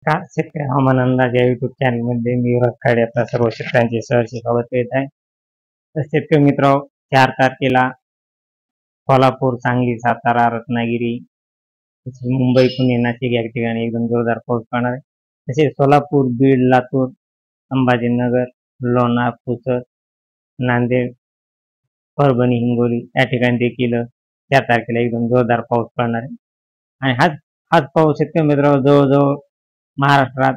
का शेतकरी हवामान अंदाज या युट्यूब चॅनलमध्ये मी युवराज खाडे आपल्या सर्व शेतकऱ्यांचे सहर्ष स्वागत करीत आहे. तर शेतकरी मित्र, 4 तारखेला कोल्हापूर, सांगली, सातारा, रत्नागिरी, मुंबई, पुणे, नाशिक या ठिकाणी एकदम जोरदार पाऊस पडणार आहे. तसेच सोलापूर, बीड, लातूर, संभाजीनगर, लोणार, पुसद, नांदेड, परभणी, हिंगोली या ठिकाणी देखील 4 तारखेला एकदम जोरदार पाऊस पडणार आहे. आणि हाच पाऊस शेतकरी मित्र जवळजवळ महाराष्ट्रात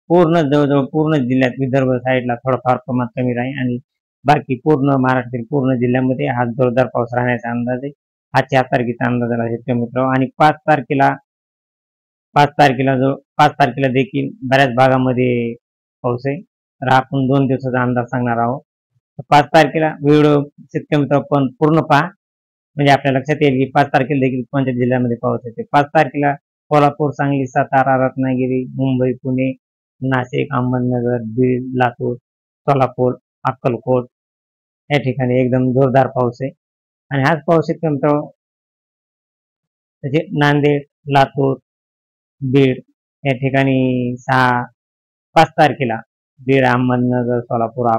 जवळजवळ पूर्ण जिल्ह्यात विदर्भ साईडला थोडाफार प्रमाणात कमी राहील आणि बाकी पूर्ण महाराष्ट्रातील पूर्ण जिल्ह्यामध्ये हा जोरदार पाऊस राहण्याचा अंदाज आहे. हा 4 तारखेचा अंदाज आहे शेतकरी मित्र. आणि 5 तारखेला देखील बऱ्याच भागामध्ये पाऊस आहे. तर आपण 2 दिवसाचा अंदाज सांगणार आहोत. 5 तारखेला व्हिडिओ शेतकरी मित्र पण पूर्ण पहा, म्हणजे आपल्या लक्षात येईल की 5 तारखेला देखील कोणत्या जिल्ह्यामध्ये पाऊस येते. 5 तारखेला कोल्हापूर, सांगली, सातारा, रत्नागिरी, मुंबई, पुणे, नाशिक, अहमदनगर, बीड, लातूर, सोलापूर, अक्कलकोट या ठिकाणी एकदम जोरदार पाऊस आहे. आणि हाच पाऊस शेतकरी मित्र म्हणजे नांदेड, लातूर, बीड या ठिकाणी 5 तारखेला बीड, अहमदनगर, सोलापूर,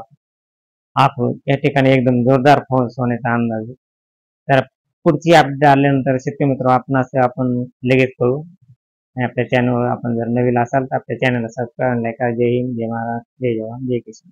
अकोट या ठिकाणी एकदम जोरदार पाऊस होण्याचा अंदाज आहे. तर पुढची अपडेट आल्यानंतर शेतकरी मित्र आपण लगेच करू. आणि आपल्या चॅनलवर आपण जर नवीन असाल तर आपल्या चॅनलला सबस्क्राईब करा. जय हिंद, जय महाराष्ट्र, जय जवान, जय किसान.